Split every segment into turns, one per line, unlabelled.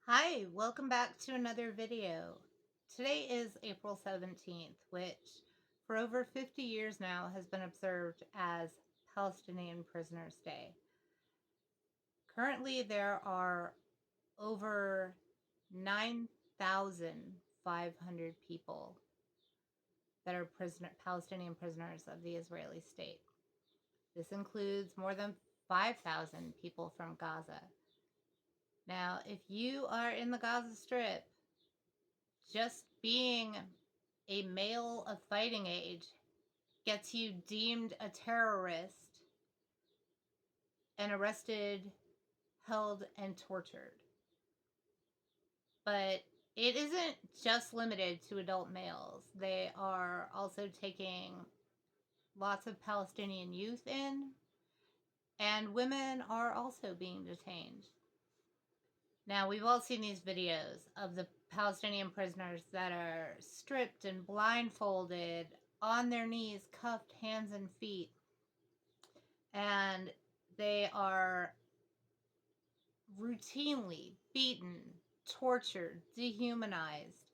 Hi, welcome back to another video. Today is April 17th, which for over 50 years now has been observed as Palestinian Prisoners' Day. Currently, there are over 9,500 people that are Palestinian prisoners of the Israeli state. This includes more than 5,000 people from Gaza. Now, if you are in the Gaza Strip, just being a male of fighting age gets you deemed a terrorist and arrested, held, and tortured. But it isn't just limited to adult males. They are also taking lots of Palestinian youth in, and women are also being detained. Now, we've all seen these videos of the Palestinian prisoners that are stripped and blindfolded, on their knees, cuffed hands and feet, and they are routinely beaten, tortured, dehumanized.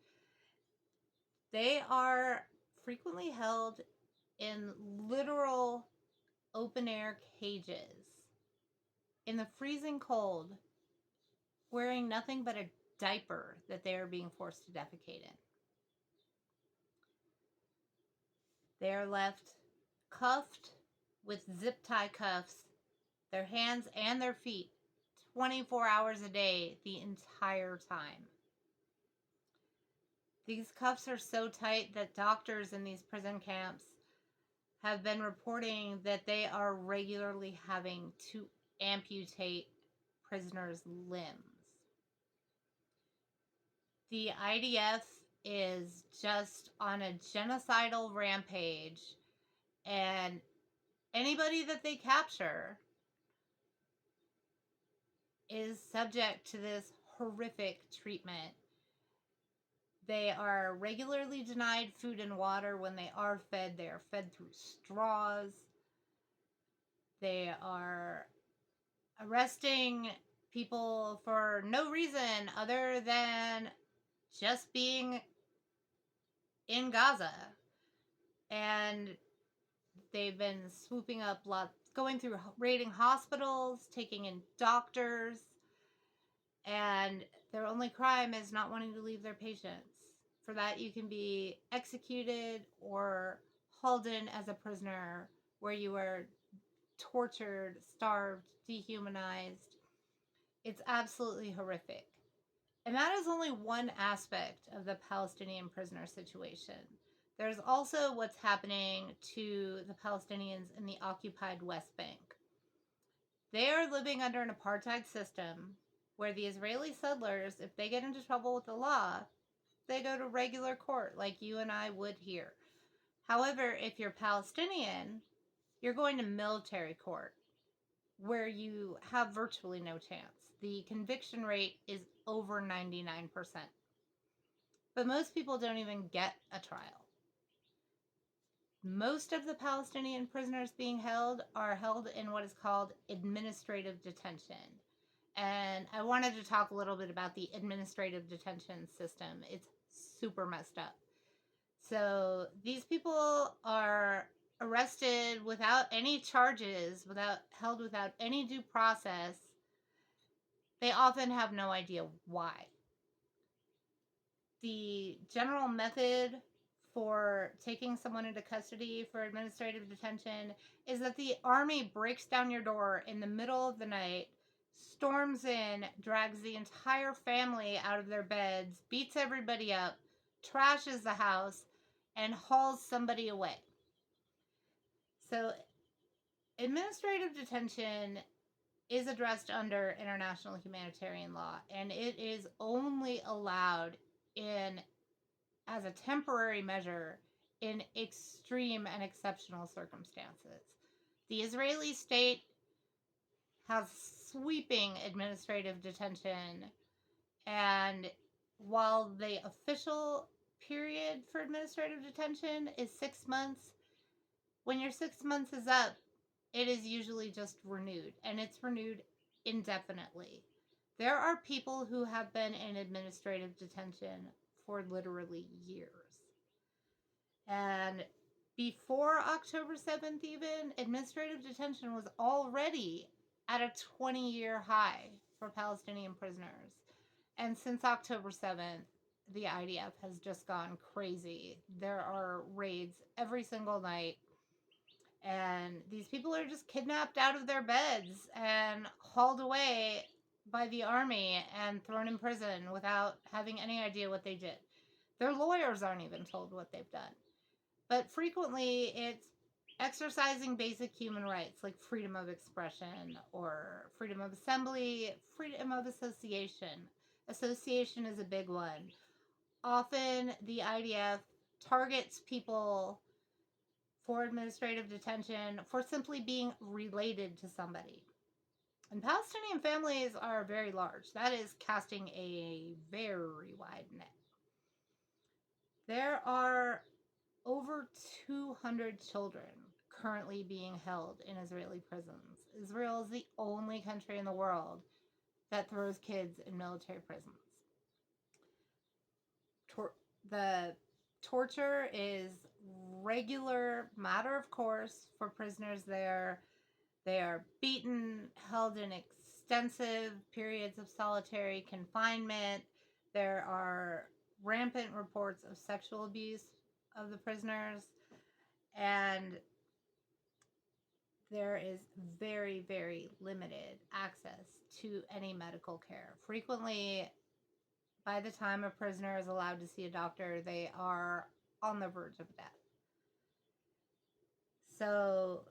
They are frequently held in literal open-air cages in the freezing cold, wearing nothing but a diaper that they are being forced to defecate in. They are left cuffed with zip tie cuffs, their hands and their feet, 24 hours a day, the entire time. These cuffs are so tight that doctors in these prison camps have been reporting that they are regularly having to amputate prisoners' limbs. The IDF is just on a genocidal rampage, and anybody that they capture is subject to this horrific treatment. They are regularly denied food and water. When they are fed, they are fed through straws. They are arresting people for no reason other than just being in Gaza. And they've been swooping up going through raiding hospitals, taking in doctors, and their only crime is not wanting to leave their patients. For that, you can be executed or hauled in as a prisoner, where you are tortured, starved, dehumanized. It's absolutely horrific. And that is only one aspect of the Palestinian prisoner situation. There's also what's happening to the Palestinians in the occupied West Bank. They are living under an apartheid system where the Israeli settlers, if they get into trouble with the law, they go to regular court like you and I would here. However, if you're Palestinian, you're going to military court, where you have virtually no chance. The conviction rate is over 99%. But most people don't even get a trial. Most of the Palestinian prisoners being held are held in what is called administrative detention. And I wanted to talk a little bit about the administrative detention system. It's super messed up. So these people are arrested without any charges, held without any due process. They often have no idea why. The general method for taking someone into custody for administrative detention is that the army breaks down your door in the middle of the night, storms in, drags the entire family out of their beds, beats everybody up, trashes the house, and hauls somebody away. So administrative detention is addressed under international humanitarian law, and it is only allowed as a temporary measure in extreme and exceptional circumstances. The Israeli state has sweeping administrative detention, and while the official period for administrative detention is 6 months, when your 6 months is up, it is usually just renewed, and it's renewed indefinitely. There are people who have been in administrative detention for literally years. And before October 7th, even, administrative detention was already at a 20-year high for Palestinian prisoners. And since October 7th, the IDF has just gone crazy. There are raids every single night. And these people are just kidnapped out of their beds and hauled away by the army and thrown in prison without having any idea what they did. Their lawyers aren't even told what they've done. But frequently it's exercising basic human rights like freedom of expression or freedom of assembly, freedom of association. Association is a big one. Often the IDF targets people for administrative detention for simply being related to somebody. And Palestinian families are very large. That is casting a very wide net. There are over 200 children currently being held in Israeli prisons. Israel is the only country in the world that throws kids in military prisons. The torture is regular matter of course for prisoners there. They are beaten, held in extensive periods of solitary confinement. There are rampant reports of sexual abuse of the prisoners, and there is very, very limited access to any medical care. Frequently, by the time a prisoner is allowed to see a doctor, they are on the verge of death. So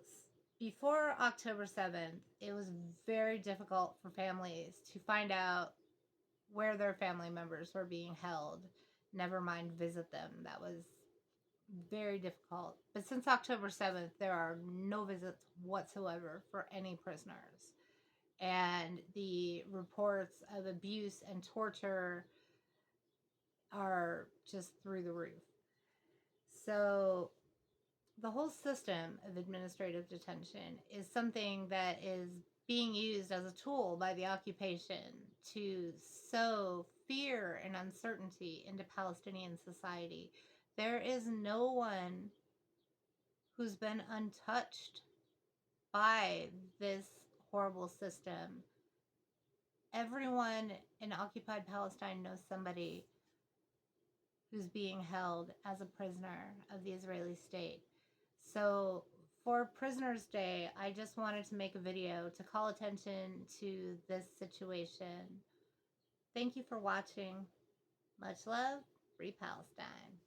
before October 7th, it was very difficult for families to find out where their family members were being held, never mind visit them. That was very difficult. But since October 7th, there are no visits whatsoever for any prisoners. And the reports of abuse and torture are just through the roof. So the whole system of administrative detention is something that is being used as a tool by the occupation to sow fear and uncertainty into Palestinian society. There is no one who's been untouched by this horrible system. Everyone in occupied Palestine knows somebody who's being held as a prisoner of the Israeli state. So for Prisoners Day, I just wanted to make a video to call attention to this situation. Thank you for watching. Much love. Free Palestine.